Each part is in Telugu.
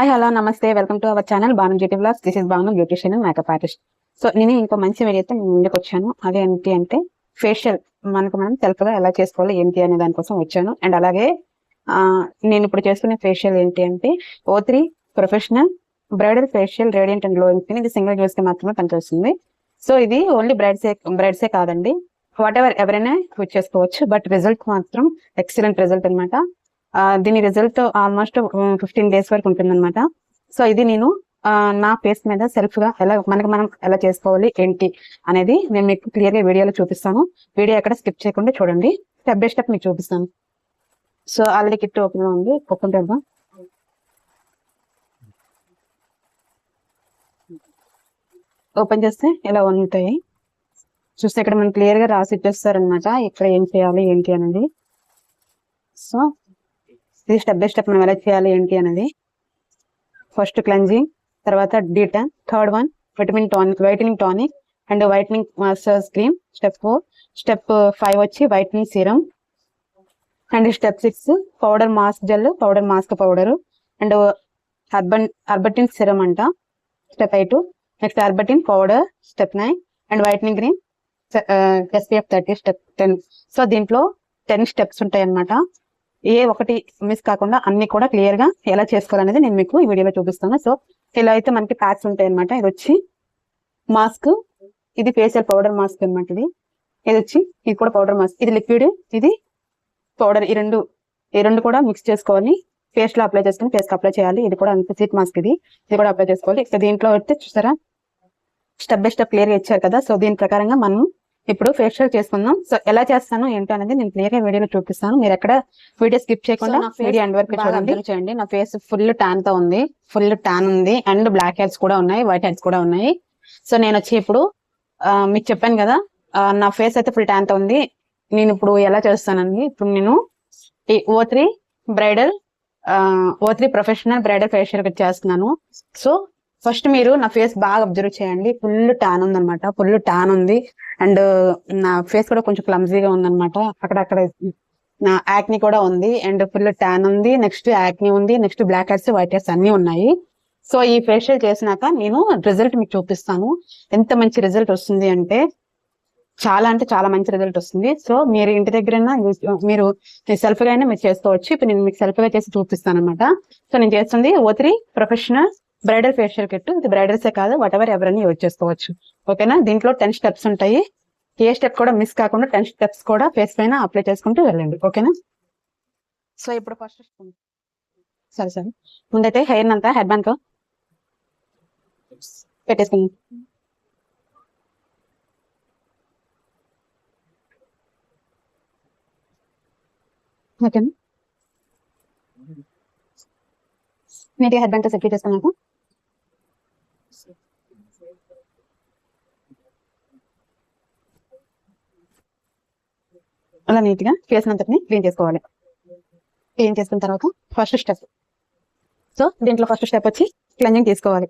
హాయ్ హలో నమస్తే welcome to our channel Banu Beauty Blogs. This is Banu beautician and makeup artist. So నేను ఇంకో మంచి వీడియోతో నేను ముందుకు వచ్చాను. అదేంటి అంటే ఫేషియల్ మనం సెల్ఫ్ గా ఎలా చేసుకోవాలి ఏంటి అనే దానికోసం వచ్చాను. అండ్ అలాగే నేను ఇప్పుడు చేసుకునే ఫేషియల్ ఏంటి అంటే O3 professional bridal facial radiant and glowing skin. ఇది సింగిల్ యూస్ కి మాత్రమే పనిచేస్తుంది. సో ఇది ఓన్లీ బ్రైడ్సే కాదండి, వాట్ ఎవర్ ఎవరైనా యూజ్ చేసుకోవచ్చు. బట్ రిజల్ట్ మాత్రం ఎక్సలెంట్ రిజల్ట్ అనమాట. దీని రిజల్ట్ ఆల్మోస్ట్ 15 days వరకు ఉంటుంది అనమాట. సో ఇది నేను నా ఫేస్ మీద సెల్ఫ్ గా మనం ఎలా చేసుకోవాలి ఏంటి అనేది నేను మీకు క్లియర్ గా వీడియోలో చూపిస్తాను. వీడియో ఎక్కడ స్కిప్ చేయకుండా చూడండి, స్టెప్ బై స్టెప్ మీకు చూపిస్తాను. సో ఆల్రెడీ కిట్ ఓపెన్ ఉంది, ఓపెన్ చేద్దాం. ఓపెన్ చేస్తే ఇలా ఉంటాయి. చూస్తే ఇక్కడ మనం క్లియర్ గా రాసి ఇచ్చేస్తారనమాట ఇక్కడ ఏం చేయాలి ఏంటి అనేది. సో ఇది స్టెప్ బై స్టెప్ మనం ఎలా చేయాలి ఏంటి అనేది. ఫస్ట్ క్లెన్జింగ్, తర్వాత D10, third one whitening tonic and whitening masters cream. Step 4. Step 5 వచ్చి whitening serum. And step 6 powder mask gel, powder mask powder and arbutin serum అంట. Step 8. Next arbutin powder. Step 9 and whitening cream SPF 30. Step 10. So దీంట్లో 10 స్టెప్స్ ఉంటాయి అన్నమాట. ఏ ఒకటి మిస్ కాకుండా అన్ని కూడా క్లియర్ గా ఎలా చేసుకోవాలనేది నేను మీకు ఈ వీడియోలో చూపిస్తాను. సో ఇలా అయితే మనకి ప్యాక్స్ ఉంటాయి అనమాట. ఇది వచ్చి మాస్క్, ఇది ఫేషియల్ పౌడర్ మాస్క్ అనమాట. ఇది కూడా పౌడర్ మాస్క్. ఇది లిక్విడ్, ఇది పౌడర్. ఈ రెండు కూడా మిక్స్ చేసుకోవాలి. ఫేస్ లో అప్లై చేసుకుని ఫేస్ కి అప్లై చేయాలి. ఇది కూడా అంత సీట్ మాస్క్, ఇది కూడా అప్లై చేసుకోవాలి. ఇక దీంట్లో అయితే చూసారా స్టెప్ బై స్టెప్ క్లియర్ గా ఇచ్చారు కదా. సో దీని ప్రకారంగా మనం ఇప్పుడు ఫేషియల్ చేసుకుందాం. సో ఎలా చేస్తాను ఏంటో అనేది నేను క్లియర్ గా వీడియోలో చూపిస్తాను. మీరు ఎక్కడ వీడియో స్కిప్ చేయకుండా వీడియో ఎండ్ వరకు చూడండి. నా ఫేస్ ఫుల్ ట్యాన్ తో ఉంది, ఫుల్ ట్యాన్ ఉంది అండ్ బ్లాక్ హెడ్స్ కూడా ఉన్నాయి, వైట్ హెడ్స్ కూడా ఉన్నాయి. సో నేను వచ్చి ఇప్పుడు మీకు చెప్పాను కదా, నా ఫేస్ అయితే ఫుల్ ట్యాన్ తో ఉంది. నేను ఇప్పుడు ఎలా చేస్తానండి, ఇప్పుడు నేను ఈ O3 ప్రొఫెషనల్ బ్రైడల్ ఫేషియల్ చేస్తున్నాను. సో ఫస్ట్ మీరు నా ఫేస్ బాగా అబ్జర్వ్ చేయండి. ఫుల్ ట్యాన్ ఉంది అనమాట, ఫుల్ ట్యాన్ ఉంది. అండ్ నా ఫేస్ కూడా కొంచెం క్లమ్జీగా ఉందన్నమాట. అక్కడక్కడ నా యాక్ని కూడా ఉంది అండ్ ఫుల్ ట్యాన్ ఉంది. నెక్స్ట్ యాక్ని ఉంది, next black heads, white heads అన్ని ఉన్నాయి. సో ఈ ఫేషియల్ చేసినాక నేను రిజల్ట్ మీకు చూపిస్తాను. ఎంత మంచి రిజల్ట్ వస్తుంది అంటే చాలా మంచి రిజల్ట్ వస్తుంది. సో మీరు ఇంటి దగ్గరైనా మీరు సెల్ఫ్ గా అయినా మీరు చేసుకోవచ్చు. ఇప్పుడు నేను మీకు సెల్ఫ్ గా చేసి చూపిస్తాను అనమాట. సో నేను చేస్తుంది O3 professional bridal facial kit. ఇది బ్రైడల్సే కాదు, వాట్ ఎవర్ ఎవరైనా యూజ్ చేసుకోవచ్చు. ఓకేనా. దీంట్లో 10 స్టెప్స్ ఉంటాయి. ఏ స్టెప్ కూడా మిస్ కాకుండా 10 స్టెప్స్ కూడా ఫేస్ పైన అప్లై చేసుకుంటూ వెళ్ళండి. ఓకేనా. సో ఇప్పుడు ఫస్ట్ సరే ముందైతే హెయిర్ అంతా హెడ్ బ్యాండ్ తో పెట్టేసుకుందాం. ఓకేనా. నీట్గా హెడ్ బ్యాండ్ తో సెట్ చేసుకున్నాక అలా నీట్ గా ఫేస్ అంతటిని క్లీన్ చేసుకోవాలి. క్లీన్ చేసుకున్న తర్వాత ఫస్ట్ స్టెప్, సో దీంట్లో ఫస్ట్ స్టెప్ వచ్చి క్లెన్జింగ్ తీసుకోవాలి.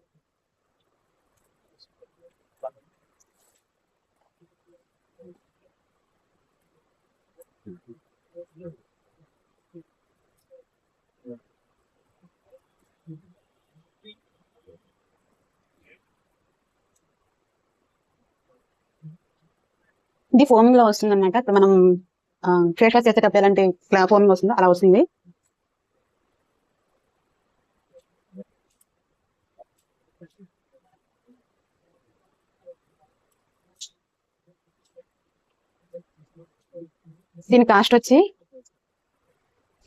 ఇది ఫోమింగ్ లో వస్తుంది అనమాట. ఇప్పుడు మనం ఫేస్ వాష్ చేసేటప్పుడు ఎలాంటి ఫోమింగ్ వస్తుందో అలా వస్తుంది. దీని కాస్ట్ వచ్చి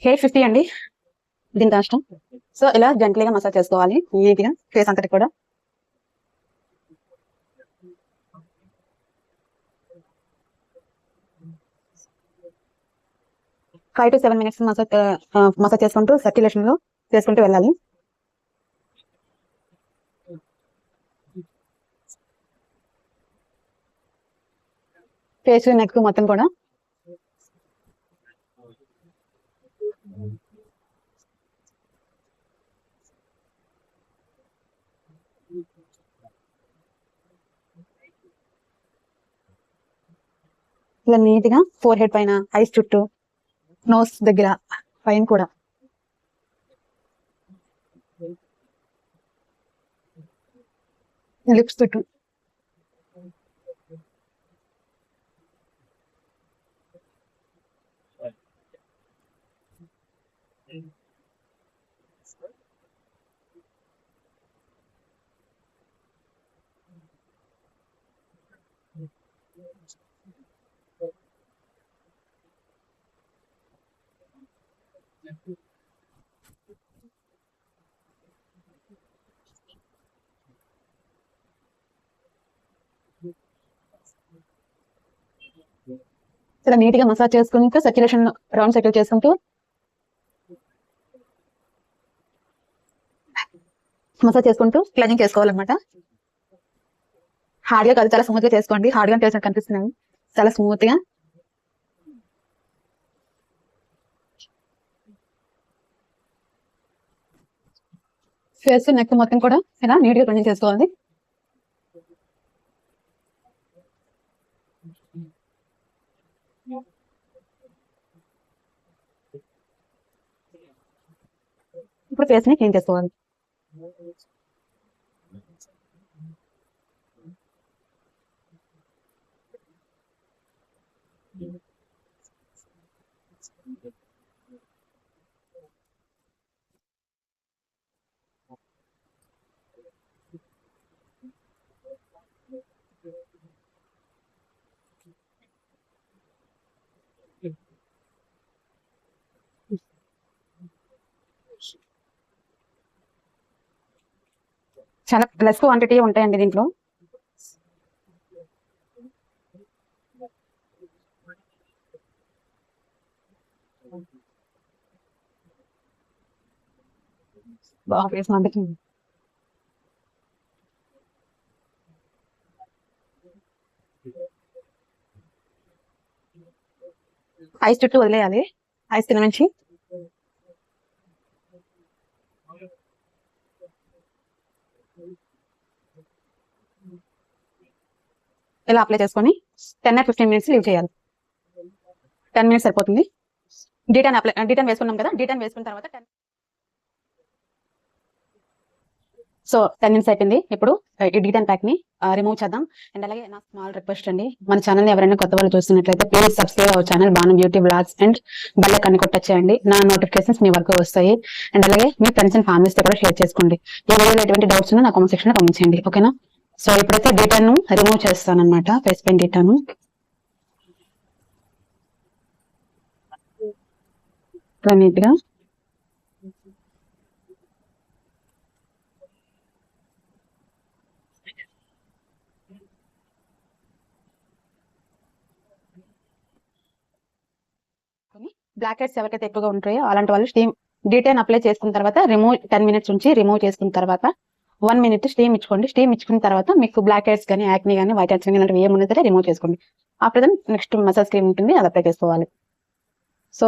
850 అండి దీని కాస్ట్. సో ఇలా జెంట్లీగా మసాజ్ చేసుకోవాలి నీట్ గా ఫేస్ అంతటి కూడా. ఫైవ్ to 7 minutes మసాజ్ చేసుకుంటూ సర్క్యులేషన్ లో చేసుకుంటూ వెళ్ళాలి. ఫేస్ నెక్ మొత్తం కూడా ఇలా నీట్ గా ఫోర్ హెడ్ పైన, ఐస్ చుట్టూ, నోస్ దగ్గర, పైన కూడా లిప్స్ చుట్టూ చాలా నీట్ గా మసాజ్ చేసుకుంటూ సర్క్యులేషన్ రౌండ్ సర్కిల్ చేసుకుంటూ మసాజ్ చేసుకుంటూ క్లీనింగ్ చేసుకోవాలన్నమాట. హార్డ్ గా కాదు, చాలా స్మూత్ గా చేసుకోండి. హార్డ్ గా చేసినట్టు కనిపిస్తున్నాయి, చాలా స్మూత్ గా. ఫేస్ నెక్ మొత్తం కూడా ఇలా నీట్ గా క్లీనింగ్ చేసుకోవాలి. ఇప్పుడు ఫేస్ ని క్లీన్ చేసుకోవాలి. చాలా లెస్ క్వాంటిటీ ఉంటాయండి దీంట్లో. బాగా ఫేస్ మండుతుంది. ఐస్ చుట్టూ వదిలేయాలి, ఐస్ కింద నుంచి. ఇలా అప్లై చేసుకొని 10 or 15 minutes లీవ్ చేయాలి. 10 minutes సరిపోతుంది. డీటెన్ వేసుకున్నాం కదా, డీటెన్ వేసుకున్న తర్వాత సో 10 minutes అయిపోయింది. ఇప్పుడు ఈ డీటెన్ ప్యాక్ ని రిమూవ్ చేద్దాం. అండ్ అలాగే నా స్మాల్ రిక్వెస్ట్ అండి, మన ఛానల్ ఎవరైనా కొత్త వాళ్ళు చూస్తున్నట్లయితే please subscribe our channel Banu Beauty Blogs and bell icon ని కొట్టొచ్చేయండి. నా నోటిఫికేషన్స్ మీ వరకు వస్తాయి. అండ్ అలాగే మీ ఫ్రెండ్స్ అండ్ ఫ్యామిలీస్ తో కూడా షేర్ చేసుకోండి. ఈ వీడియోలో ఎటువంటి డౌట్స్ ఉన్నా నా కామెంట్ సెక్షన్ లో కామెంట్ చేయండి, ఓకేనా? సో ఇప్పుడైతే డీటెన్ ను రిమూవ్ చేస్తాను అనమాట, ఫేస్ పెయిన్ డీటెన్. నీట్ గా బ్లాక్ హెడ్స్ ఎవరికైతే ఎక్కువగా ఉంటాయో అలాంటి వాళ్ళు స్టీమ్ డీటెన్ అప్లై చేసుకున్న తర్వాత 10 minutes ఉంచి రిమూవ్ చేసుకున్న తర్వాత 1 minute స్టీమ్ ఇచ్చుకోండి. స్టీమ్ ఇచ్చుకున్న తర్వాత మీకు బ్లాక్ హెడ్స్ కానీ, యాక్ని కానీ, వైట్ హెడ్స్ కానీ ఇలాంటివి ఏమున్నా సరే రిమూవ్ చేసుకోండి. After then next massage cream ఉంటుంది, అది అప్లై చేసుకోవాలి. సో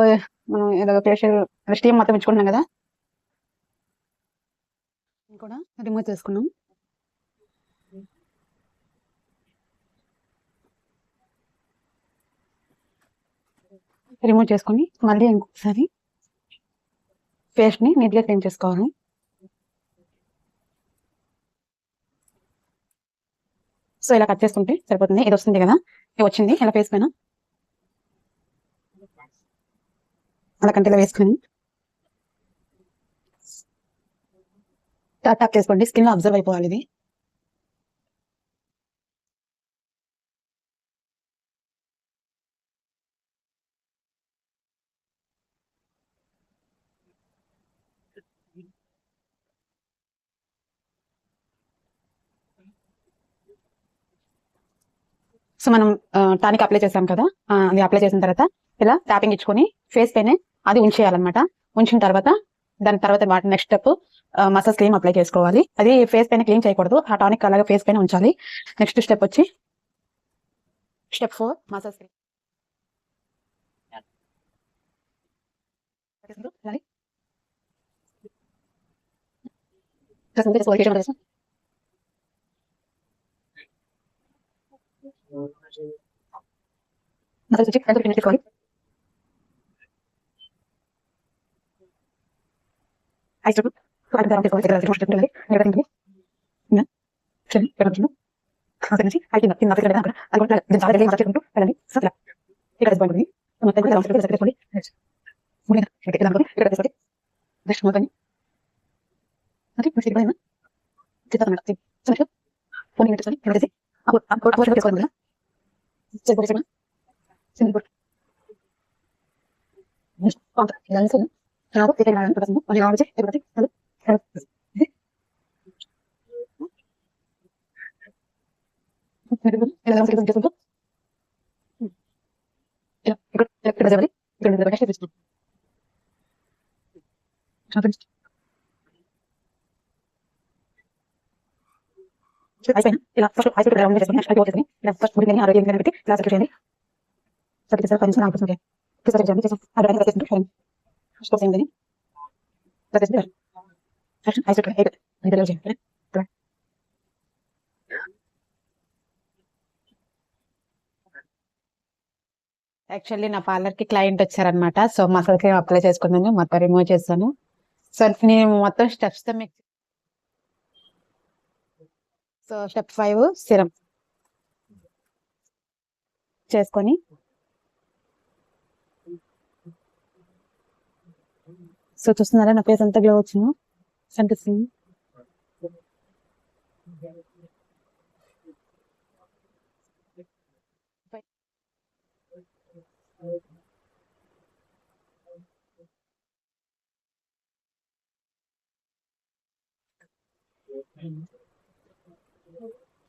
మనం ఇలా ఫేషియల్ స్టీమ్ మొత్తం ఇచ్చుకుంటున్నాం కదా, కూడా రిమూవ్ చేసుకున్నాం. రిమూవ్ చేసుకొని మళ్ళీ ఇంకొకసారి ఫేస్ ని నీట్ గా క్లీన్ చేసుకోవాలి. సో ఇలా కట్ చేసుకుంటే సరిపోతుంది. ఇది వస్తుంది కదా, ఇది వచ్చింది ఇలా ఫేస్ పైన అలా కంటిలో వేసుకొని టాప్ చేసుకోండి. స్కిన్ లో అబ్జర్వ్ అయిపోవాలి ఇది. సో మనం టానిక్ అప్లై చేసాం కదా, అది అప్లై చేసిన తర్వాత ఇలా ట్యాపింగ్ ఇచ్చుకొని ఫేస్ పైన అది ఉంచేయాలన్నమాట. ఉంచిన తర్వాత దాని తర్వాత next step massage cream apply చేసుకోవాలి. అది ఫేస్ పైన క్లీన్ చేయకూడదు, ఆ టానిక్ అలాగే ఫేస్ పైన ఉంచాలి. నెక్స్ట్ స్టెప్ వచ్చి స్టెప్ 4 మసాజ్ క్రీమ్. మసాజ్ వచ్చి 10 to 15 minutes తీసుకోవాలి. ఐస్ చుట్టూ తీసుకోవాలి. ఇక్కడ వచ్చింది అక్కడ నుంచి కింద కింద అది కూడా దీని చాలా దగ్గర చేసుకుంటూ వెళ్ళండి. సో ఇలా ఇక్కడ పాయింట్ ఉంది మొత్తం కూడా సెట్ చేసుకోండి. ఇక్కడ తీసుకోండి నెక్స్ట్ మొత్తం ఓకే ఇప్పుడు ఇక్కడ చిత్తాను సో ఫోన్ పెట్టుకొని ఇక్కడ చేసి ఆ కోడ్ కోడ్ చేసుకోవాలి కదా చెక్ సింపుల్ కొంత ఇలా అనుకున్నా నాకు ఇక్కడ రావడం మళ్ళీ రావచ్చు ఇక్కడ ఇలా చేసుకుంటూ ఇక్కడ అయిపోయినా ఇలా ఫస్ట్ హై స్పీడ్ రౌండ్ చేసుకుని నెక్స్ట్ అయిపోతుంది ఇలా ఫస్ట్ గుడి ఆరోగ్యంగా పెట్టి ఇలా సెట్ చేయండి సర్కిల్ సార్ కొంచెం ఆగుతుంది సర్కిల్ చేయండి చేసి అడ్వాన్స్ చేసుకుంటూ స్టాప్ చేయండి సర్కిల్ నెక్స్ట్ హై స్పీడ్ అయిపోయింది ఇది లో చేయండి యాక్చువల్లీ నా పార్లర్ కి క్లయింట్ వచ్చారనమాట. సో మసాజ్ క్రీమ్ అప్లై చేసుకున్నాను, మొత్తం రిమూవ్ చేస్తాను. సో నేను మొత్తం స్టెప్స్ తో మీకు సో స్టెప్ 5 సిరం చేసుకొని సో చూస్తున్నారా నా ఫేస్ అంతా గ్లో వచ్చింది కనిపిస్తుంది.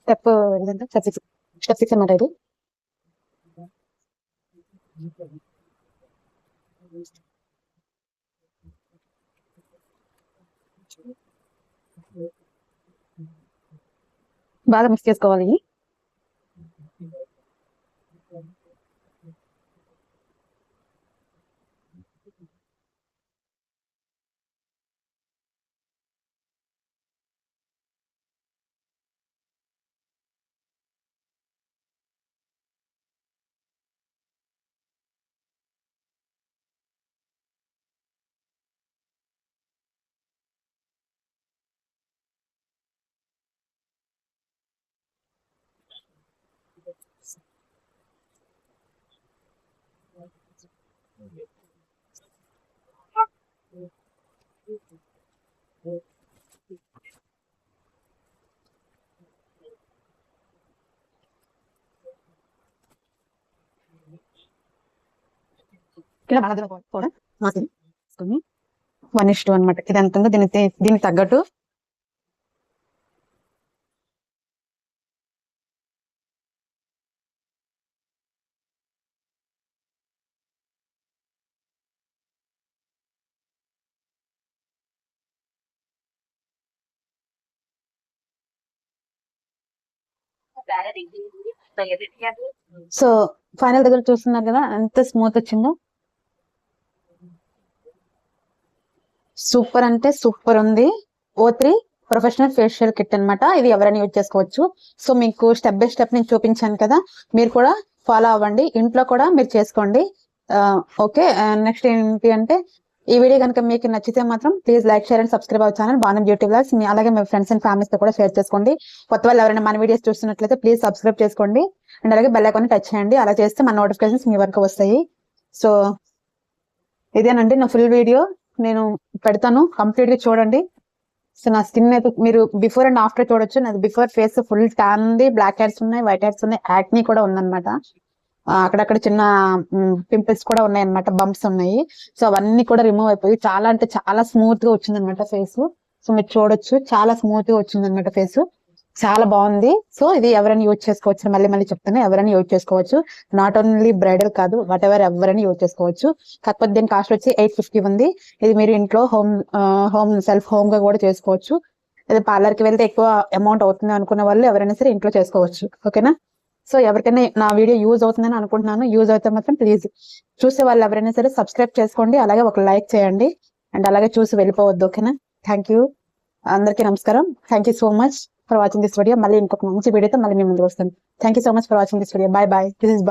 స్టెప్ స్టెప్ 6 అన్నమాట ఇది. బాగా మిక్స్ చేసుకోవాలి. ఇలా బాగా కూడా 1:2 అనమాట. ఇది ఎంత ఉందో దీనికి తగ్గట్టు సో ఫైనల్ దగ్గర చూస్తున్నారు కదా ఎంత స్మూత్ వచ్చిందో. సూపర్ అంటే సూపర్ ఉంది. O3 ప్రొఫెషనల్ ఫేషియల్ కిట్ అనమాట. ఇది ఎవరైనా యూజ్ చేసుకోవచ్చు. సో మీకు స్టెప్ బై స్టెప్ నేను చూపించాను కదా, మీరు కూడా ఫాలో అవ్వండి, ఇంట్లో కూడా మీరు చేసుకోండి. ఓకే నెక్స్ట్ ఏంటి అంటే ఈ వీడియో కనుక మీకు నచ్చితే మాత్రం please like share and subscribe our channel Banu Beauty Blogs. అలాగే మీ ఫ్రెండ్స్ అండ్ ఫ్యామిలీస్ తో కూడా షేర్ చేసుకోండి. కొత్త వాళ్ళు ఎవరైనా మన వీడియోస్ చూస్తున్నట్లయితే ప్లీజ్ సబ్స్క్రైబ్ చేసుకోండి అండ్ అలాగే బెల్ ఐకాన్ టచ్ చేయండి. అలా చేస్తే మన నోటిఫికేషన్స్ మీ వరకు వస్తాయి. సో ఇదేనండి నా ఫుల్ వీడియో, నేను పెడతాను, కంప్లీట్ గా చూడండి. సో నా స్కిన్ అయితే మీరు బిఫోర్ అండ్ ఆఫ్టర్ చూడొచ్చు. నాది బిఫోర్ ఫేస్ ఫుల్ ట్యాన్ ఉంది, బ్లాక్ హెయిర్స్ ఉన్నాయి, వైట్ హెయిర్స్ ఉన్నాయి, యాక్నీ కూడా ఉందన్నమాట. అక్కడక్కడ చిన్న పింపుల్స్ కూడా ఉన్నాయి అనమాట, బంప్స్ ఉన్నాయి. సో అవన్నీ కూడా రిమూవ్ అయిపోయి చాలా అంటే చాలా స్మూత్ గా వచ్చింది అనమాట ఫేస్. సో మీరు చూడొచ్చు చాలా స్మూత్ గా వచ్చింది అనమాట ఫేస్, చాలా బాగుంది. సో ఇది ఎవరైనా యూజ్ చేసుకోవచ్చు, మళ్ళీ మళ్ళీ చెప్తాను, ఎవరైనా యూజ్ చేసుకోవచ్చు. నాట్ ఓన్లీ బ్రైడల్ కాదు, వాట్ ఎవర్ ఎవరైనా యూజ్ చేసుకోవచ్చు. కాకపోతే దీని కాస్ట్ వచ్చి 850 ఉంది. ఇది మీరు ఇంట్లో సెల్ఫ్ హోమ్ గా కూడా చేసుకోవచ్చు. ఇది పార్లర్ కి వెళ్తే ఎక్కువ అమౌంట్ అవుతుంది అనుకున్న వాళ్ళు ఎవరైనా సరే ఇంట్లో చేసుకోవచ్చు. ఓకేనా? సో ఎవరికైనా నా వీడియో యూజ్ అవుతుందని అనుకుంటున్నాను. యూజ్ అయితే మాత్రం ప్లీజ్ చూసే వాళ్ళు ఎవరైనా సరే సబ్స్క్రైబ్ చేసుకోండి, అలాగే ఒక లైక్ చేయండి అండ్ అలాగే చూసి వెళ్ళిపోవద్దు. ఓకేనా? థ్యాంక్ యూ, అందరికీ నమస్కారం. Thank you so much for watching this video. మళ్ళీ ఇంకొక మంచి వీడియోతో మళ్ళీ మీ ముందుకు వస్తాను. Thank you so much for watching this video. By by. This is